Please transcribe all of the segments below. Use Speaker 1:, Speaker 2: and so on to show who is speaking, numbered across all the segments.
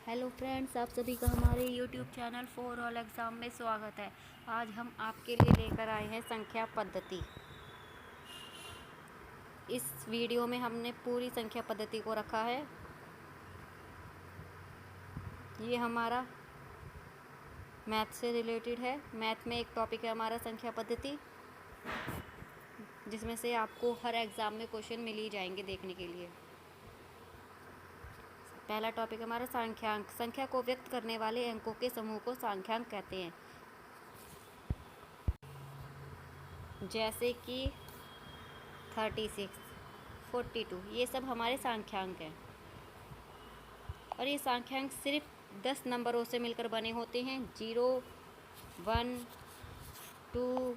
Speaker 1: Hello friends, आप सभी का हमारे YouTube channel for all exam में स्वागत है। आज हम आपके लिए लेकर आए हैं संख्या पद्धति। इस वीडियो में हमने पूरी संख्या पद्धति को रखा है। ये हमारा मैथ से रिलेटेड है। मैथ में एक टॉपिक है हमारा संख्या पद्धति, जिसमें से आपको हर एग्ज़ाम में क्वेश्चन मिल ही जाएंगे देखने के लिए। पहला टॉपिक हमारा सांख्यांक। संख्या को व्यक्त करने वाले अंकों के समूह को सांख्यांक कहते हैं। जैसे कि 36, 42, ये सब हमारे सांख्यांक हैं। और ये सांख्यांक सिर्फ 10 नंबरों से मिलकर बने होते हैं। 0, 1, 2,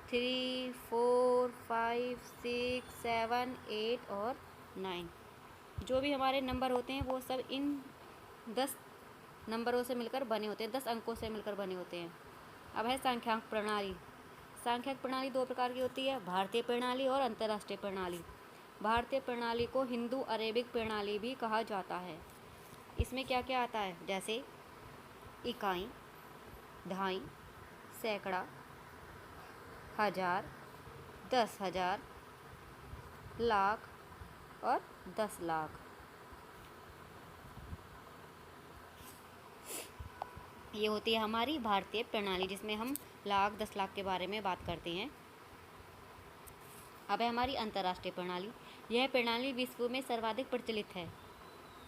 Speaker 1: 3, 4, 5, 6, 7, 8 और 9। जो भी हमारे नंबर होते हैं वो सब इन 10 नंबरों से मिलकर बने होते हैं, 10 अंकों से मिलकर बने होते हैं। अब है सांख्यांक प्रणाली। सांख्यिक प्रणाली दो प्रकार की होती है, भारतीय प्रणाली और अंतर्राष्ट्रीय प्रणाली। भारतीय प्रणाली को हिंदू अरेबिक प्रणाली भी कहा जाता है। इसमें क्या क्या आता है, जैसे इकाई, दहाई, सैकड़ा, हजार, 10,000, लाख और 10 लाख। ये होती है हमारी भारतीय प्रणाली, जिसमें हम लाख 10 लाख के बारे में बात करते हैं। अब है हमारी अंतर्राष्ट्रीय प्रणाली। यह प्रणाली विश्व में सर्वाधिक प्रचलित है।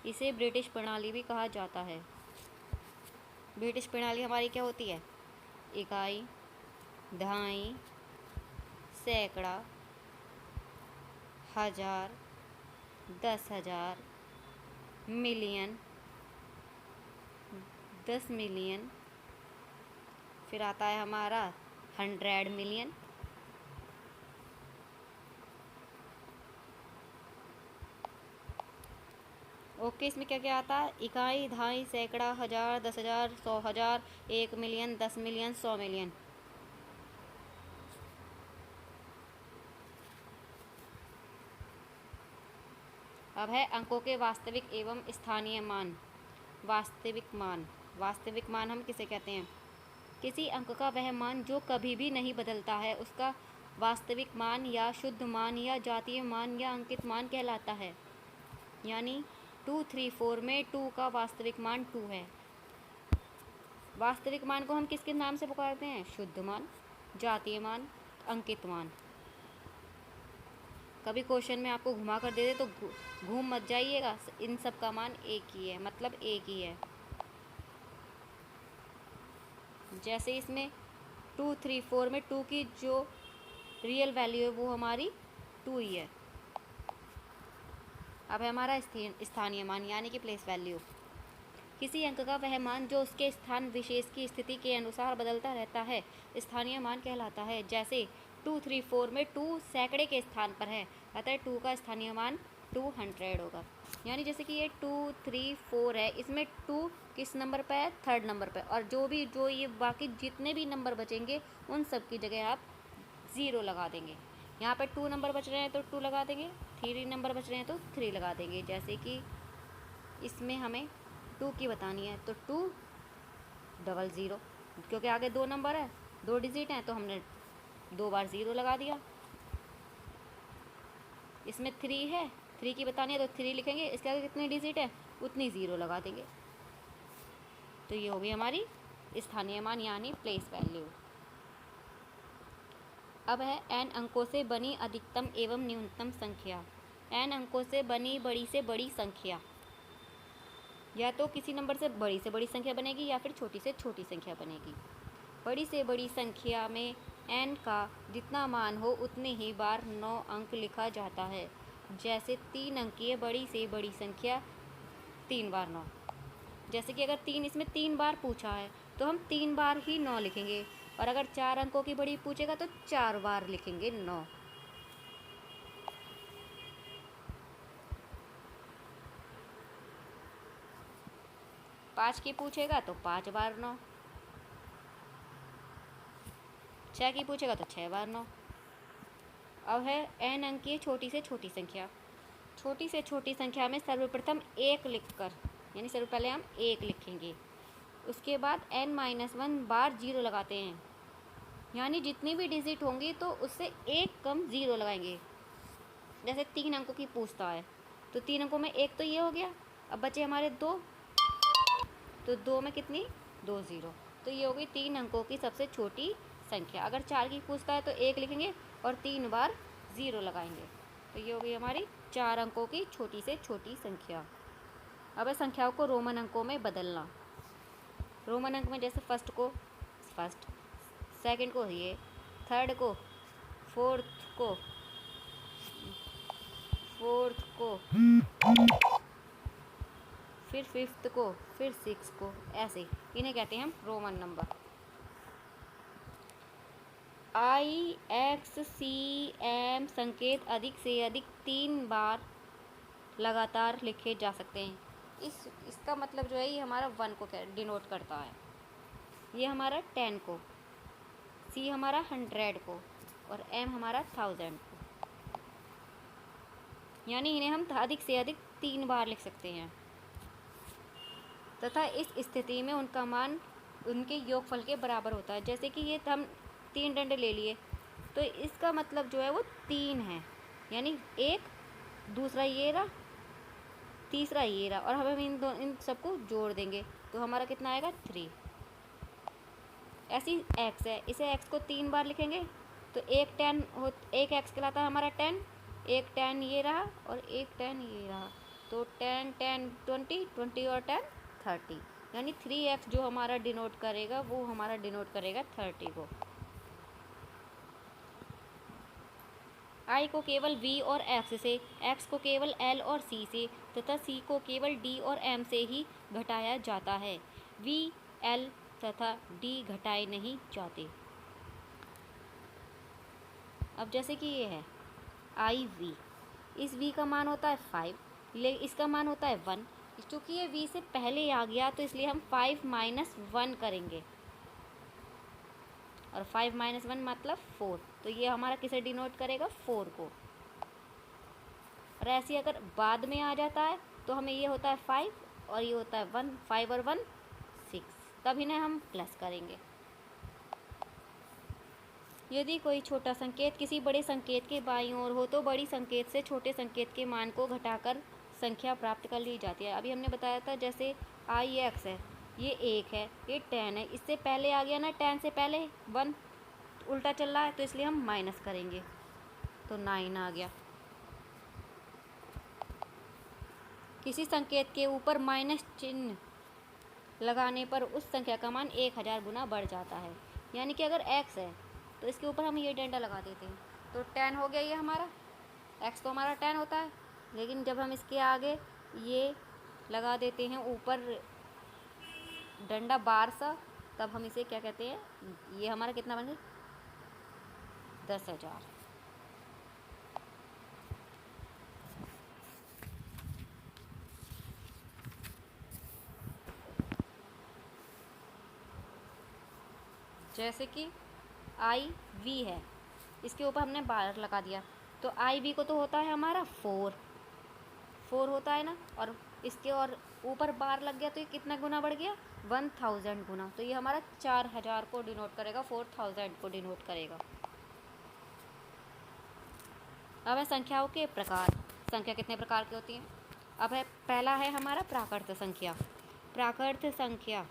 Speaker 1: इसे ब्रिटिश प्रणाली भी कहा जाता है। ब्रिटिश प्रणाली हमारी क्या होती है, इकाई, दहाई, सैकड़ा, हजार, 10,000, मिलियन, 10 मिलियन, फिर आता है हमारा 100 मिलियन, ओके। इसमें क्या क्या आता है, इकाई, दहाई, सैकड़ा, हजार, 10,000, 100,000, 1 मिलियन, 10 मिलियन, 100 मिलियन। अब है अंकों के वास्तविक एवं स्थानीय मान। वास्तविक मान। वास्तविक मान हम किसे कहते हैं, किसी अंक का वह मान जो कभी भी नहीं बदलता है उसका वास्तविक मान या शुद्ध मान या जातीय मान या अंकित मान कहलाता है। यानी 2, 3, 4 में 2 का वास्तविक मान 2 है। वास्तविक मान को हम किसके नाम से पुकारते हैं, शुद्ध मान, जातीय मान, अंकित मान। कभी क्वेश्चन में आपको घुमा कर दे दे तो घूम मत जाइएगा, इन सब का मान एक ही है, मतलब एक ही है। जैसे इसमें 2, 3, 4 में 2 की जो रियल वैल्यू है वो हमारी 2 ही है। अब है हमारा स्थानीय मान, यानी कि प्लेस वैल्यू। किसी अंक का वह मान जो उसके स्थान विशेष की स्थिति के अनुसार बदलता रहता है स्थानीय मान कहलाता है। जैसे 2, 3, 4 में 2 सैकड़े के स्थान पर है, अतः 2 का स्थानीय मान 200 होगा। यानी जैसे कि ये 2, 3, 4 है, इसमें 2 किस नंबर पर है, 3rd नंबर पर। और जो ये बाकी जितने भी नंबर बचेंगे उन सब की जगह आप 0 लगा देंगे। यहाँ पर 2 नंबर बच रहे हैं तो 2 लगा देंगे, 3 नंबर बच रहे हैं तो 3 लगा देंगे। जैसे कि इसमें हमें 2 की बतानी है तो 200, क्योंकि आगे 2 नंबर है, 2 डिजिट हैं, तो हमने 2 बार 0 लगा दिया। इसमें 3 है, 3 की बतानी है तो 3 लिखेंगे, इसके आगे कितनी डिजिट है उतनी 0 लगा देंगे। तो ये होगी हमारी स्थानीय मान, यानी प्लेस वैल्यू। अब है n अंकों से बनी अधिकतम एवं न्यूनतम संख्या। n अंकों से बनी बड़ी से बड़ी संख्या, या तो किसी नंबर से बड़ी संख्या बनेगी या फिर छोटी से छोटी संख्या बनेगी। बड़ी से बड़ी संख्या में n का जितना मान हो उतने ही बार 9 अंक लिखा जाता है। जैसे 3 अंकीय बड़ी से बड़ी संख्या 3 बार 9। जैसे कि अगर 3 इसमें 3 बार पूछा है तो हम 3 बार ही 9 लिखेंगे, और अगर 4 अंकों की बड़ी पूछेगा तो 4 बार लिखेंगे 9। पाँच की पूछेगा तो 5 बार 9, 6 की पूछेगा तो 6 बार 9। अब है n अंकीय छोटी से छोटी संख्या। छोटी से छोटी संख्या में सर्वप्रथम 1 लिखकर यानी सबसे पहले हम 1 लिखेंगे, उसके बाद n-1 बार 0 लगाते हैं, यानी जितनी भी डिजिट होंगी तो उससे 1 कम 0 लगाएंगे। जैसे 3 अंकों की पूछता है तो 3 अंकों में 1 तो ये हो गया, अब बचे हमारे 2, तो 2 में कितनी 2 0, तो ये हो गई 3 अंकों की सबसे छोटी संख्या। अगर 4 की पूछता है तो 1 लिखेंगे और 3 बार 0 लगाएंगे, तो ये हो गई हमारी 4 अंकों की छोटी से छोटी संख्या। अब संख्याओं को रोमन अंकों में बदलना। रोमन अंक में जैसे फर्स्ट को फर्स्ट, सेकंड को ये, थर्ड को, फोर्थ को, फिर फिफ्थ को, फिर सिक्स को, ऐसे इन्हें कहते हैं हम रोमन नंबर। IXCM संकेत अधिक से अधिक 3 बार लगातार लिखे जा सकते हैं। इसका मतलब जो है ये हमारा 1 को डिनोट करता है, ये हमारा 10 को, C हमारा 100 को और M हमारा 1000 को, यानी इन्हें हम अधिक से अधिक 3 बार लिख सकते हैं तथा इस स्थिति में उनका मान उनके योगफल के बराबर होता है। जैसे कि ये हम 3 डंडे ले लिए तो इसका मतलब जो है वो 3 है, यानी एक, दूसरा ये रहा, तीसरा ये रहा, और हम इन सबको जोड़ देंगे तो हमारा कितना आएगा 3। ऐसी x है, इसे x को 3 बार लिखेंगे तो एक x कहलाता है हमारा 10, एक 10 ये रहा और एक 10 ये रहा, तो 10 10 20 20 और 10 30, यानी 3x जो हमारा डिनोट करेगा वो हमारा डिनोट करेगा 30 को। I को केवल V और X से, X को केवल L और C से तथा C को केवल D और M से ही घटाया जाता है। V, L तथा D घटाए नहीं जाते। अब जैसे कि ये है IV, इस V का मान होता है 5, इसका मान होता है 1, क्योंकि ये V से पहले आ गया तो इसलिए हम 5 - 1 करेंगे, और 5 - 1 मतलब 4, तो ये हमारा किसे डिनोट करेगा 4 को। और ऐसे अगर बाद में आ जाता है तो हमें ये होता है 5 और ये होता है 1, 5 और 1 6, तब इन्हें हम प्लस करेंगे। यदि कोई छोटा संकेत किसी बड़े संकेत के बाईं ओर हो तो बड़ी संकेत से छोटे संकेत के मान को घटाकर संख्या प्राप्त कर ली जाती है। अभी हमने बताया था जैसे IX है, ये 1 है, ये 10 है, इससे पहले आ गया ना 10 से पहले 1, उल्टा चल रहा है तो इसलिए हम माइनस करेंगे तो 9 आ गया। किसी संकेत के ऊपर माइनस चिन्ह लगाने पर उस संख्या का मान 1000 गुना बढ़ जाता है। यानी कि अगर x है तो इसके ऊपर हम ये डंडा लगा देते हैं तो 10 हो गया, ये हमारा x तो हमारा 10 होता है, लेकिन जब हम इसके आगे ये लगा देते हैं ऊपर डंडा बार सा, तब हम इसे क्या कहते हैं, ये हमारा कितना बन गया 10,000। जैसे कि IV है, इसके ऊपर हमने बार लगा दिया तो IV को तो होता है हमारा 4 होता है ना, और इसके और ऊपर बार लग गया तो ये कितना गुना बढ़ गया 1000 गुना, तो ये हमारा 4000 को डिनोट करेगा, 4000 को डिनोट करेगा। अब है संख्याओं के प्रकार। संख्या कितने प्रकार की होती हैं? अब है पहला है हमारा प्राकृत संख्या। प्राकृत संख्या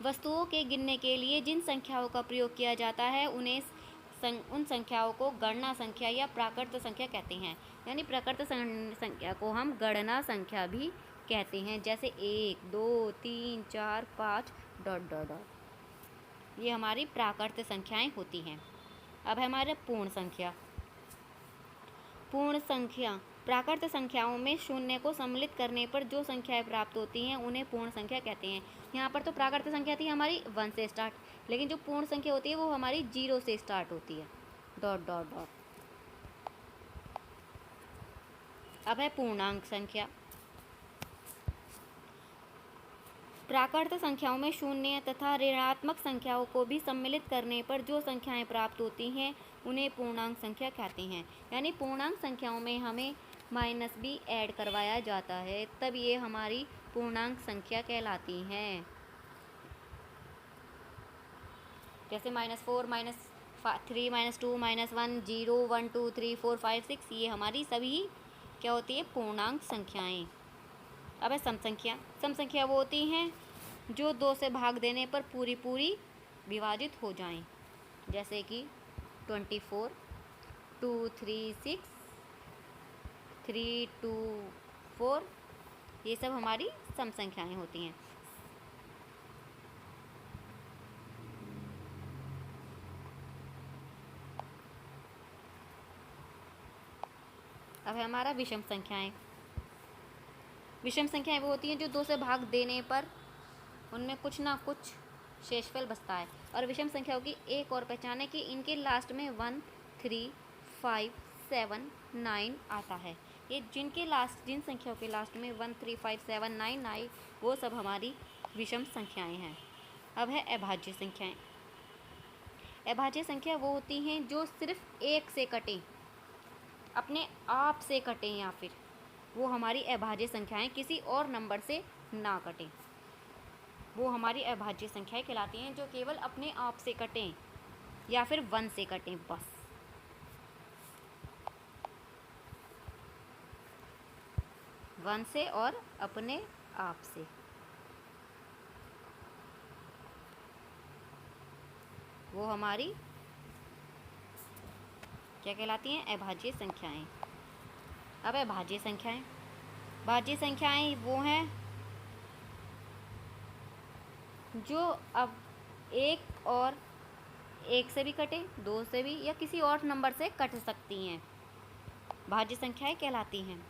Speaker 1: वस्तुओं के गिनने के लिए जिन संख्याओं का प्रयोग किया जाता है उन संख्याओं को गणना संख्या या प्राकृत संख्या कहते हैं। यानी प्राकृत संख्या को हम गणना संख्या भी कहते हैं, जैसे 1 2 3 4 5 ... ये हमारी प्राकृत संख्याएं होती हैं। अब है हमारे पूर्ण संख्या। पूर्ण संख्या प्राकृत संख्याओं में शून्य को सम्मिलित करने पर जो संख्याएं प्राप्त होती हैं उन्हें पूर्ण संख्या कहते हैं। यहाँ पर तो प्राकृत संख्या थी हमारी 1 से स्टार्ट, लेकिन जो पूर्ण संख्या होती है वो हमारी 0 से स्टार्ट होती है ... अब है पूर्णांक संख्या। प्राकृत संख्याओं में शून्य तथा ऋणात्मक संख्याओं को भी सम्मिलित करने पर जो संख्याएं प्राप्त होती हैं उन्हें पूर्णांक संख्या कहते हैं। यानी पूर्णांक संख्याओं में हमें माइनस बी ऐड करवाया जाता है, तब ये हमारी पूर्णांक संख्या कहलाती हैं। जैसे -4, -3, -2, -1, 0, 1, 2, 3, 4, 5, 6, ये हमारी सभी क्या होती है? पूर्णांक संख्याएं। अब है सम संख्या। सम संख्या वो होती हैं जो 2 से भाग देने पर पूरी पूरी विभाजित हो जाएं। जैसे कि 24, 2, 3, 6, 3, 2, 4, ये सब हमारी सम संख्याएं होती हैं। अब है हमारा विषम संख्याएं। विषम संख्याएं वो होती हैं जो 2 से भाग देने पर उनमें कुछ ना कुछ शेषफल बचता है। और विषम संख्याओं की एक और पहचान है कि इनके लास्ट में 1, 3, 5, 7, 9 आता है। ये जिन संख्याओं के लास्ट में 1, 3, 5, 7, 9 आए, वो सब हमारी विषम संख्याएं हैं। अब है अभाज्य संख्याएं। अभाज्य संख्या वो होती हैं जो सिर्फ एक से कटें, अपने आप से कटें, या फिर वो हमारी अभाज्य संख्याएं किसी और नंबर से ना कटें, वो हमारी अभाज्य संख्याएं कहलाती हैं, जो केवल अपने आप से कटें या फिर 1 से कटें बस। वन से और अपने आप से। वो हमारी क्या कहलाती हैं? अभाज्य संख्याएं। अब है भाज्य संख्याएं। भाज्य संख्याएं वो हैं जो अब एक से भी कटे, 2 से भी, या किसी और नंबर से कट सकती हैं, भाज्य संख्याएं कहलाती हैं।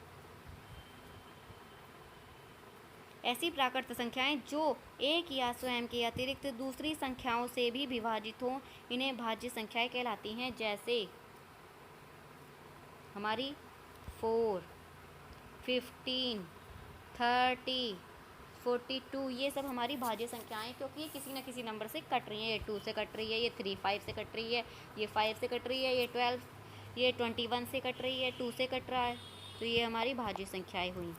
Speaker 1: ऐसी प्राकृत संख्याएं जो एक या स्वयं के अतिरिक्त दूसरी संख्याओं से भी विभाजित हों, इन्हें भाज्य संख्याएं कहलाती हैं। जैसे हमारी 4, 15, 30, 42, ये सब हमारी भाज्य संख्याएं, क्योंकि ये किसी न किसी नंबर से कट रही हैं। ये 2 से कट रही है, ये 3, 5 से कट रही है, ये 5 से कट रही है, ये 12, ये 21 से कट रही है, 2 से कट रहा है, तो ये हमारी भाज्य संख्याएं हुई।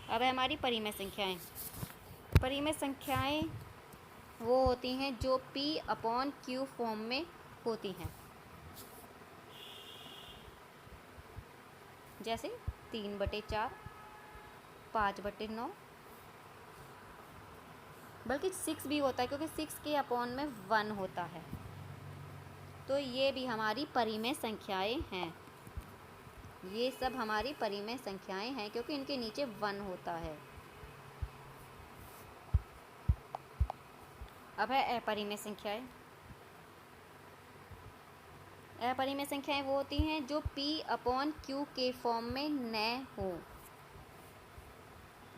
Speaker 1: अब है हमारी परिमेय संख्याएं। परिमेय संख्याएं वो होती हैं जो P/Q फॉर्म में होती हैं। जैसे 3/4, 5/9, बल्कि 6 भी होता है, क्योंकि 6 के अपॉन में 1 होता है। तो ये भी हमारी परिमेय संख्याएं हैं। ये सब हमारी परिमेय संख्याएं हैं, क्योंकि इनके नीचे 1 होता है। अब है अपरिमेय संख्याएं। अपरिमेय संख्याएं वो होती हैं जो P/Q के फॉर्म में न हो।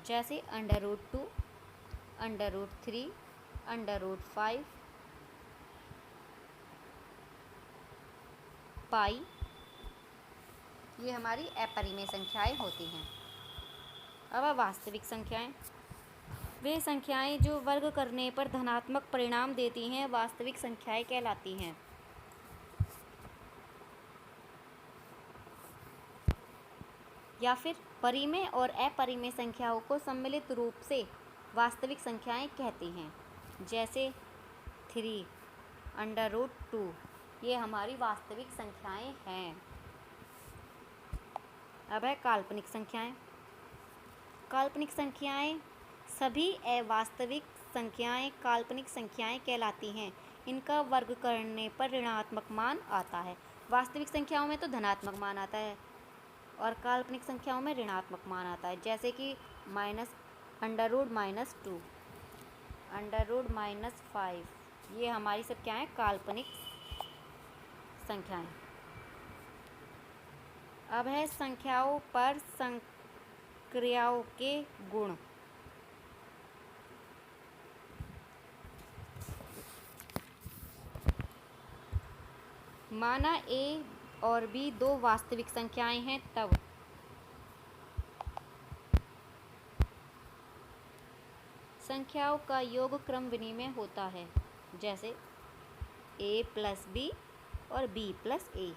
Speaker 1: जैसे √2, √3, √5, पाई, ये हमारी अपरिमेय संख्याएं होती हैं। अब वास्तविक संख्याएं। वे संख्याएं जो वर्ग करने पर धनात्मक परिणाम देती हैं, वास्तविक संख्याएं कहलाती हैं। या फिर परिमेय और अपरिमेय संख्याओं को सम्मिलित रूप से वास्तविक संख्याएं कहते हैं। जैसे 3, √2, ये हमारी वास्तविक संख्याएं हैं। अब है काल्पनिक संख्याएं। काल्पनिक संख्याएं सभी अवास्तविक संख्याएं काल्पनिक संख्याएं कहलाती हैं। इनका वर्ग करने पर ऋणात्मक मान आता है। वास्तविक संख्याओं में तो धनात्मक मान आता है और काल्पनिक संख्याओं में ऋणात्मक मान आता है। जैसे कि -√-2, √-5, ये हमारी सब क्या है? काल्पनिक संख्याएं। अब है संख्याओं पर संक्रियाओं के गुण। माना A और B 2 वास्तविक संख्याएं हैं, तब संख्याओं का योग क्रम विनिमय होता है। जैसे A + B और B + A।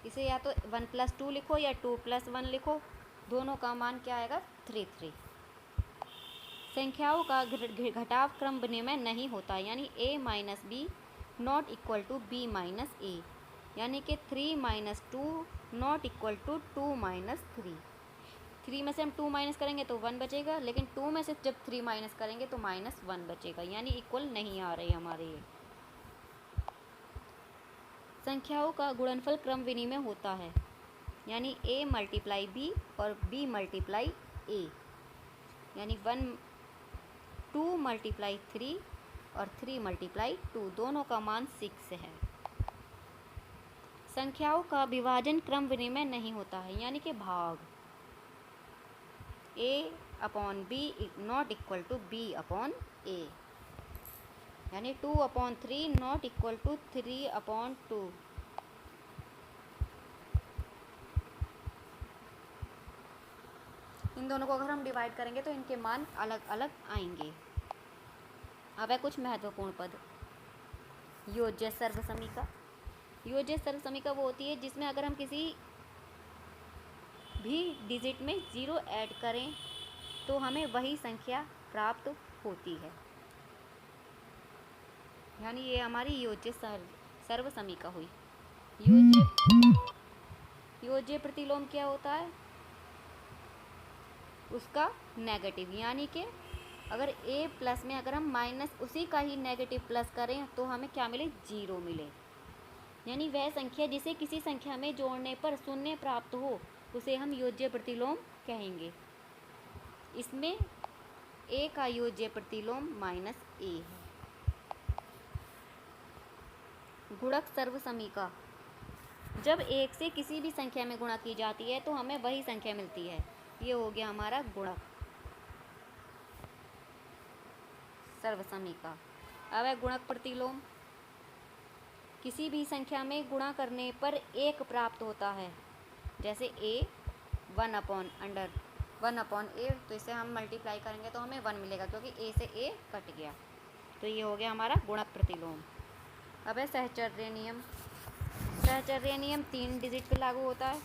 Speaker 1: इसे या तो 1+2 लिखो या 2+1 लिखो, दोनों का मान क्या आएगा 3। संख्याओं का घटाव क्रम विनिमय नहीं होता, यानी a minus B not equal to b minus A, यानी कि 3 minus 2 not equal to 2 minus 3। 3 में से हम 2 माइनस करेंगे तो 1 बचेगा, लेकिन 2 में से जब 3 माइनस करेंगे तो -1 बचेगा, यानी इक्वल नहीं आ रहे हमारे ये। संख्याओं का गुणनफल क्रम विनिमय होता है, यानी a मल्टीप्लाई b और b मल्टीप्लाई a, यानी 2 मल्टीप्लाई 3 और 3 मल्टीप्लाई 2, दोनों का मान 6 है। संख्याओं का विभाजन क्रम विनिमय नहीं होता है, यानी कि भाग a/b not equal to b/a, यानी 2/3 नॉट इक्वल टू 3/2। इन दोनों को अगर हम डिवाइड करेंगे तो इनके मान अलग अलग आएंगे। अब है कुछ महत्वपूर्ण पद। योज्य सर्वसमीका। योज्य सर्वसमीका वो होती है जिसमें अगर हम किसी भी डिजिट में 0 ऐड करें तो हमें वही संख्या प्राप्त होती है, यानी ये हमारी योज्य सर्वसमीका हुई। योज्य प्रतिलोम क्या होता है? उसका नेगेटिव, यानी कि अगर a प्लस में अगर हम माइनस उसी का ही नेगेटिव प्लस करें तो हमें क्या मिले? 0 मिले, यानी वह संख्या जिसे किसी संख्या में जोड़ने पर शून्य प्राप्त हो उसे हम योज्य प्रतिलोम कहेंगे। इसमें a का योज्य प्रतिलोम -a है। गुणक सर्वसमीका। जब 1 से किसी भी संख्या में गुणा की जाती है तो हमें वही संख्या मिलती है, ये हो गया हमारा गुणक सर्वसमीका। अब है गुणक प्रतिलोम। किसी भी संख्या में गुणा करने पर 1 प्राप्त होता है, जैसे a 1/a, तो इसे हम मल्टीप्लाई करेंगे तो हमें 1 मिलेगा क्योंकि a से a कट गया, तो ये हो गया हमारा गुणक प्रतिलोम। अब है सहचर्य नियम। सहचर्य नियम 3 डिजिट पे लागू होता है।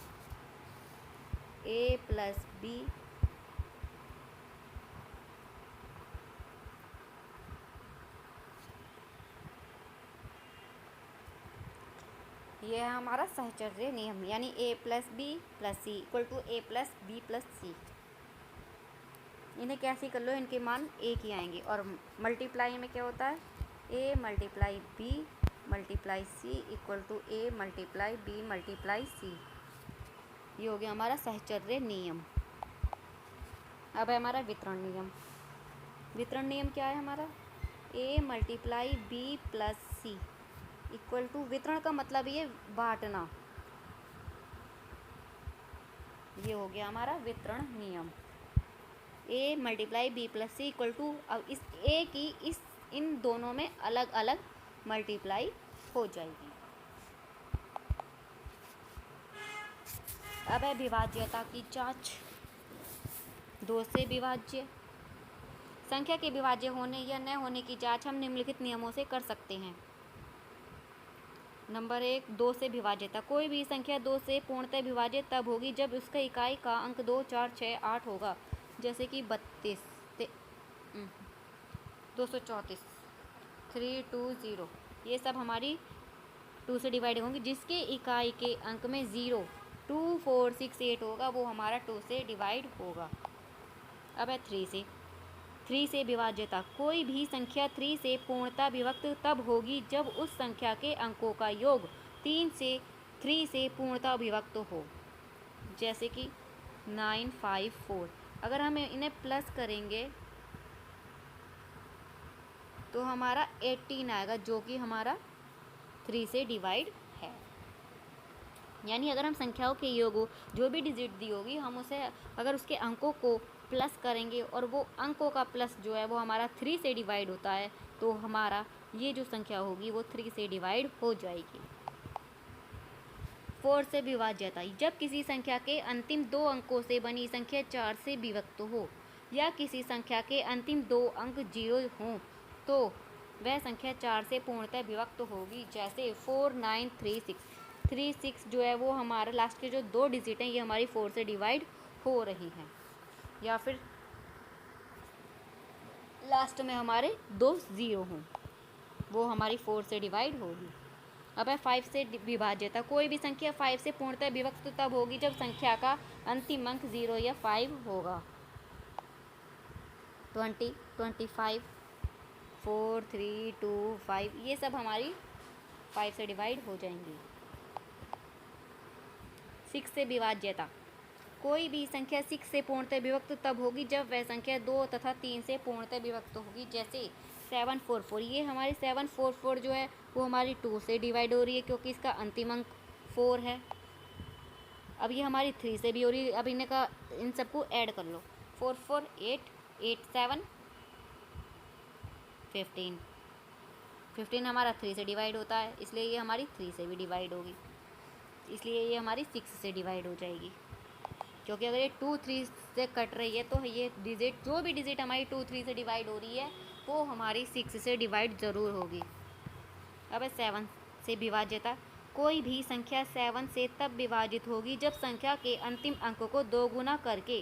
Speaker 1: a प्लस बी ये है हमारा सहचर्य नियम, यानी a plus B plus C equal to a plus B plus C. इन्हें कैसे कर लो, इनके मान एक ही आएंगे। और मल्टीप्लाई में क्या होता है? a multiply B multiply C equal to a multiply B multiply C. ये हो गया हमारा सहचर्य नियम। अब है हमारा वितरण नियम। वितरण नियम क्या है हमारा? a multiply b plus C equal to, वितरण का मतलब ये बांटना, ये हो गया हमारा वितरण नियम। a multiply b plus C equal to, अब इस a की इन दोनों में अलग अलग मल्टीप्लाई हो जाएगी। अब है विभाज्यता की जांच। 2 से विभाज्य संख्या के विभाज्य होने या न होने की जांच हम निम्नलिखित नियमों से कर सकते हैं। नंबर 1, 2 से विभाज्यता। कोई भी संख्या 2 से पूर्णतः विभाज्य तब होगी जब उसका इकाई का अंक 2, 4, 6, 8 होगा, जैसे कि 32, 234, 320, ये सब हमारी 2 से डिवाइड होंगी। जिसके इकाई के अंक में 0, 2, 4, 6, 8 होगा वो हमारा 2 से डिवाइड होगा। अब है 3 से विभाज्यता। कोई भी संख्या 3 से पूर्णतः विभक्त तब होगी जब उस संख्या के अंकों का योग 3 से पूर्णतः विभक्त हो, जैसे कि 9, 5, 4। अगर हम इन्हें प्लस करेंगे तो हमारा 18 आएगा, जो कि हमारा 3 से डिवाइड है। यानी अगर हम संख्याओं के योग जो भी डिजिट दी होगी हम उसे अगर उसके अंकों को प्लस करेंगे और वो अंकों का प्लस जो है वो हमारा 3 से डिवाइड होता है, तो हमारा ये जो संख्या होगी वो 3 से डिवाइड हो जाएगी। 4 से विभाज्यता। जब किसी संख्या के अंतिम 2 अंकों से बनी संख्या 4 से विभक्त हो या किसी संख्या के अंतिम 2 अंक 0 हों तो वह संख्या 4 से पूर्णतः विभक्त होगी, जैसे 4, 9, 3, 6। 3 6 जो है वो हमारा लास्ट के जो 2 डिजिट हैं ये हमारी 4 से डिवाइड हो रही हैं, या फिर लास्ट में हमारे 2 ज़ीरो हों, वो हमारी 4 से डिवाइड होगी। अब है 5 से विभाज्यता। कोई भी संख्या 5 से पूर्णतः विभक्त तब होगी जब संख्या का अंतिम अंक 0 या 5 होगा। 20, 25, 4, 3, 2, 5 ये सब हमारी 5 से डिवाइड हो जाएंगी। 6 से विभाज्यता। कोई भी संख्या 6 से पूर्णतः विभक्त तब होगी जब वह संख्या 2 तथा 3 से पूर्णतः विभक्त होगी। जैसे 744, ये हमारी 744 जो है वो हमारी 2 से डिवाइड हो रही है क्योंकि इसका अंतिम अंक 4 है। अब ये हमारी 3 से भी हो रही है। अब इन्हें का इन सबको ऐड कर लो। 4 4 8 8 7 15 15 हमारा 3 से डिवाइड होता है, इसलिए ये हमारी 3 से भी डिवाइड होगी, इसलिए ये हमारी 6 से डिवाइड हो जाएगी। क्योंकि अगर ये 2 3 से कट रही है तो ये डिजिट, जो भी डिजिट हमारी 2 3 से डिवाइड हो रही है वो हमारी 6 से डिवाइड ज़रूर होगी। अब है 7 से विभाज्यता। कोई भी संख्या 7 से तब विभाजित होगी जब संख्या के अंतिम अंक को 2 गुना करके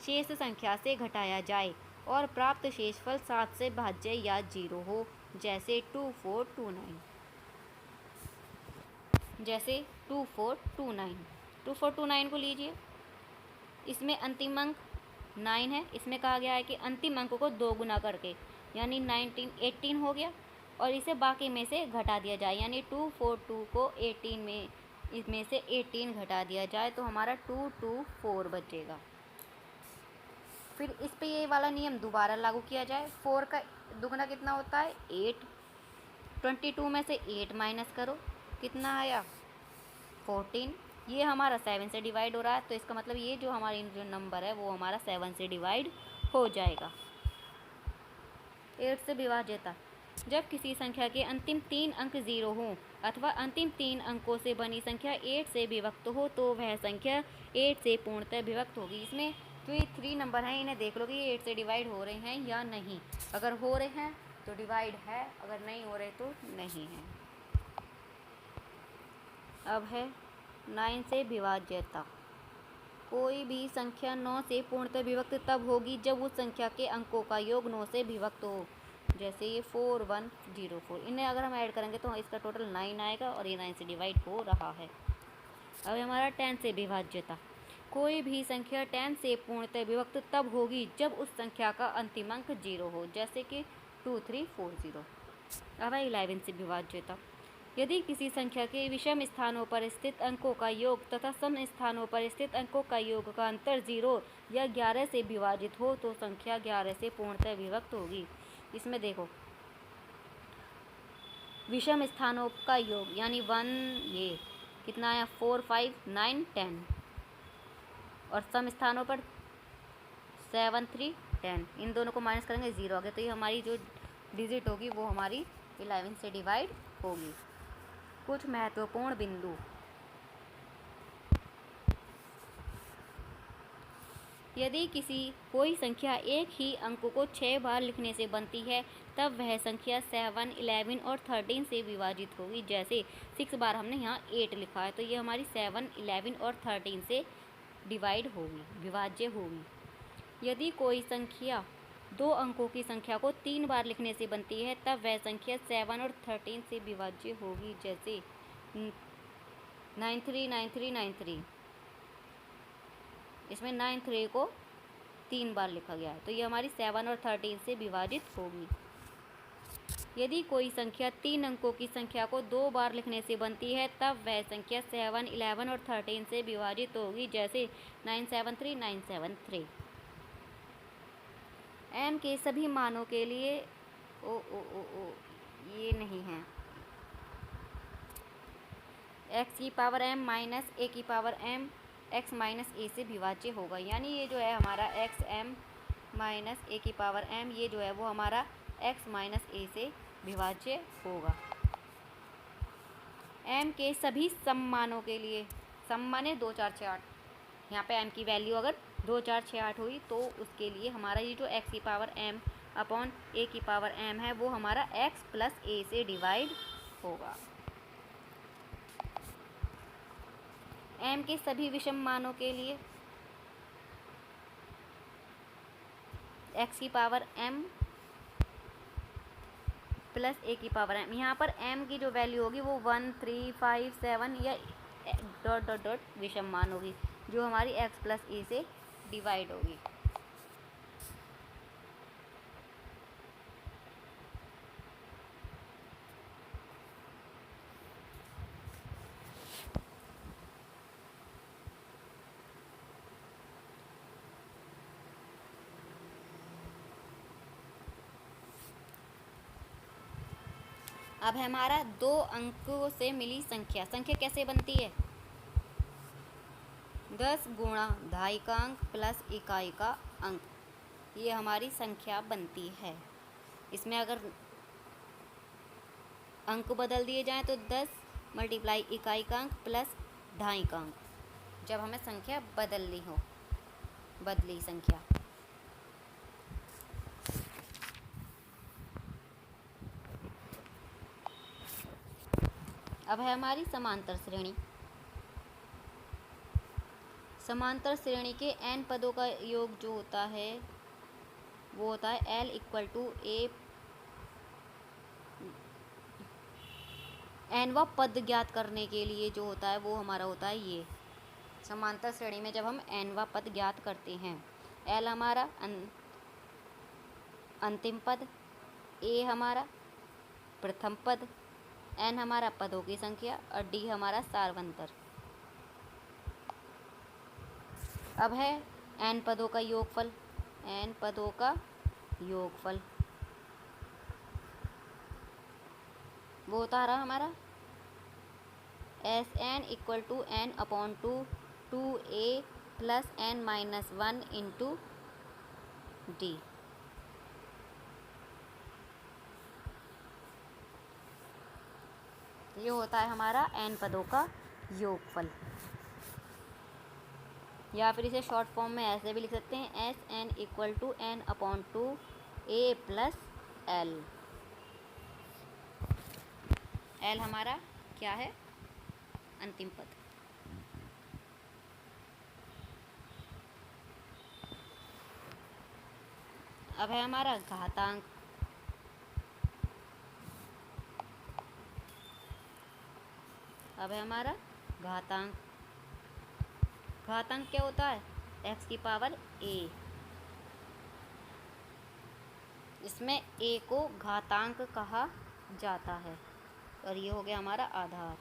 Speaker 1: शेष संख्या से घटाया जाए और प्राप्त शेषफल 7 से भाज्य या 0 हो। जैसे 2429, जैसे 2429, 2429 को लीजिए। इसमें अंतिम अंक 9 है, इसमें कहा गया है कि अंतिम अंक को 2 गुना करके, यानी 18 हो गया, और इसे बाकी में से घटा दिया जाए, यानी 242 को 18 में इसमें से 18 घटा दिया जाए तो हमारा 224 बचेगा। फिर इस पे ये वाला नियम दोबारा लागू किया जाए। 4 का दुगना कितना होता है? 8। 22 में से 8 माइनस करो, कितना आया? 14। ये हमारा 7 से डिवाइड हो रहा है तो इसका मतलब ये जो हमारी जो नंबर है वो हमारा 7 से डिवाइड हो जाएगा। 8 से विभाज्यता। जब किसी संख्या के अंतिम 3 अंक 0 हों अथवा अंतिम 3 अंकों से बनी संख्या 8 से विभक्त हो तो वह संख्या 8 से पूर्णतः विभक्त होगी। इसमें जो ये 3 नंबर हैं इन्हें देख लो कि ये 8 से डिवाइड हो रहे हैं या नहीं। अगर हो रहे हैं तो डिवाइड है, अगर नहीं हो रहे तो नहीं है। अब है 9 से विभाज्यता। कोई भी संख्या 9 से पूर्णतः विभक्त तब होगी जब उस संख्या के अंकों का योग 9 से विभक्त हो। जैसे ये 4104, इन्हें अगर हम ऐड करेंगे तो इसका टोटल 9 आएगा और ये 9 से डिवाइड हो रहा है। अब हमारा 10 से विभाज्यता। कोई भी संख्या 10 से पूर्णतः विभक्त तब होगी जब उस संख्या का अंतिम अंक 0 हो। जैसे कि 2340। अब 11 से विभाज्यता। यदि किसी संख्या के विषम स्थानों पर स्थित अंकों का योग तथा सम स्थानों पर स्थित अंकों का योग का अंतर 0 या 11 से विभाजित हो तो संख्या 11 से पूर्णतः विभक्त होगी। इसमें देखो, विषम स्थानों का योग यानी 1, ये कितना आया? 4 5 9 10, और सम स्थानों पर 7 3 10, इन दोनों को माइनस करेंगे 0 आ गया, तो ये हमारी जो डिजिट होगी वो हमारी 11 से डिवाइड होगी। कुछ महत्वपूर्ण बिंदु। यदि कोई संख्या एक ही अंक को 6 बार लिखने से बनती है तब वह संख्या 7, 11 और 13 से विभाजित होगी। जैसे 6 बार हमने यहाँ 8 लिखा है तो ये हमारी 7, 11 और 13 से डिवाइड होगी, विभाज्य होगी। यदि कोई संख्या 2 अंकों की संख्या को 3 बार लिखने से बनती है तब वह संख्या 7 और 13 से विभाज्य होगी। जैसे 939393, इसमें 93 को 3 बार लिखा गया है तो ये हमारी 7 और 13 से विभाजित होगी। यदि कोई संख्या 3 अंकों की संख्या को 2 बार लिखने से बनती है तब वह संख्या 7, 11 और 13 से विभाजित होगी। जैसे 973 973। m के सभी मानों के लिए ये नहीं है, x की पावर m माइनस a की power m x minus a से विभाज्य होगा। यानी ये जो है हमारा x m माइनस a की पावर m, ये जो है वो हमारा x माइनस a से विभाज्य होगा। m के सभी सम मानों के लिए, सम माने 2 4 6 8, यहाँ पे m की वैल्यू अगर 2 4 6 8 हुई तो उसके लिए हमारा ये जो x की पावर m अपॉन a की पावर m है वो हमारा x प्लस a से डिवाइड होगा। m के सभी विषम मानों के लिए x की पावर m प्लस a की पावर m। यहाँ पर m की जो वैल्यू होगी वो 1, 3, 5, 7 या डॉट डॉट डॉट विषम मान होगी जो हमारी x प्लस a से डिवाइड होगी। अब है हमारा 2 अंकों से मिली संख्या। संख्या कैसे बनती है? 10 गुणा ढाई का अंक प्लस इकाई का अंक, ये हमारी संख्या बनती है। इसमें अगर अंक बदल दिए जाएं तो 10 मल्टीप्लाई इकाई का अंक प्लस ढाई का अंक, जब हमें संख्या बदलनी हो, बदली संख्या। अब है हमारी समांतर श्रेणी। समांतर श्रेणी के n पदों का योग जो होता है वो होता है L इक्वल टू A। nवा पद ज्ञात करने के लिए जो होता है वो हमारा होता है ये समांतर श्रेणी में जब हम nवा पद ज्ञात करते हैं। L हमारा अंतिम पद, A हमारा प्रथम पद, n हमारा पदों की संख्या और d हमारा सारवंतर। अब है n पदों का योगफल। n पदों का योगफल वो होता रहा हमारा Sn equal to n upon 2a plus n minus 1 into d। ये होता है हमारा n पदों का योगफल, या फिर इसे शॉर्ट फॉर्म में ऐसे भी लिख सकते हैं Sn equal to n upon 2a plus l। l हमारा क्या है? अंतिम पद। अब है हमारा घातांक। अब है हमारा घातांक। घातांक क्या होता है? x की पावर a। इसमें a को घातांक कहा जाता है और ये हो गया हमारा आधार।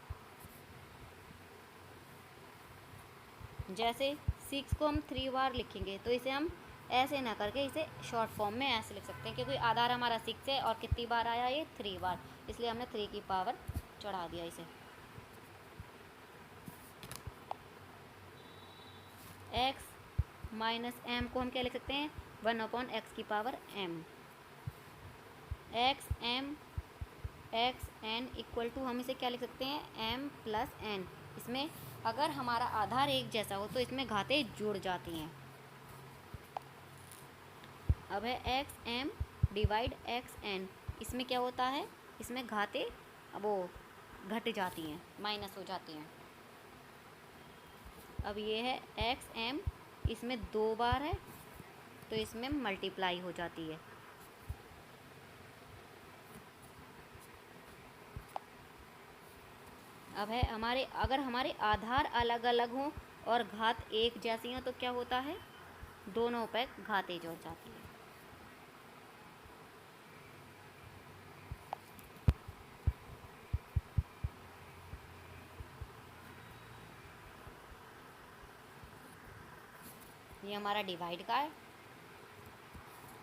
Speaker 1: जैसे 6 को हम 3 बार लिखेंगे तो इसे हम ऐसे ना करके इसे शॉर्ट फॉर्म में ऐसे लिख सकते हैं, क्योंकि आधार हमारा 6 है और कितनी बार आया ये 3 बार, इसलिए हमने 3 की पावर चढ़ा दिया इसे। x माइनस m को हम क्या लिख सकते हैं? 1 अपॉन x की power m। x n equal to हम इसे क्या लिख सकते हैं? m plus n। इसमें अगर हमारा आधार एक जैसा हो तो इसमें घातें जुड़ जाती हैं। अब है x m divide x n, इसमें क्या होता है? इसमें घातें वो घट जाती हैं, माइनस हो जाती हैं। अब ये है एक्स एम, इसमें 2 बार है तो इसमें मल्टीप्लाई हो जाती है। अब है अगर हमारे आधार अलग अलग हों और घात एक जैसी हो तो क्या होता है? दोनों पे घातें जुड़ जाती है। ये हमारा डिवाइड का है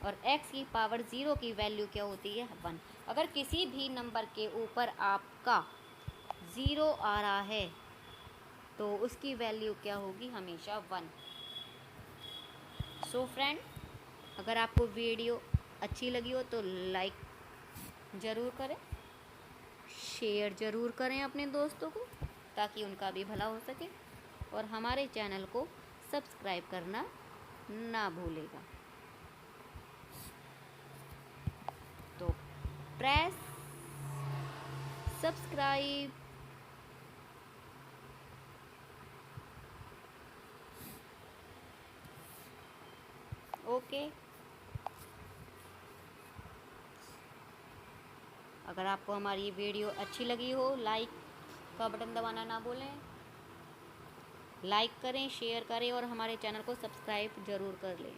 Speaker 1: और x की पावर 0 की वैल्यू क्या होती है? 1। अगर किसी भी नंबर के ऊपर आपका 0 आ रहा है तो उसकी वैल्यू क्या होगी? हमेशा 1। सो फ्रेंड, अगर आपको वीडियो अच्छी लगी हो तो लाइक ज़रूर करें, शेयर ज़रूर करें अपने दोस्तों को ताकि उनका भी भला हो सके, और हमारे चैनल को सब्सक्राइब करना ना भूलेगा। तो प्रेस सब्सक्राइब। ओके। अगर आपको हमारी ये वीडियो अच्छी लगी हो, लाइक का बटन दबाना ना भूलें। लाइक करें, शेयर करें और हमारे चैनल को सब्सक्राइब ज़रूर कर लें।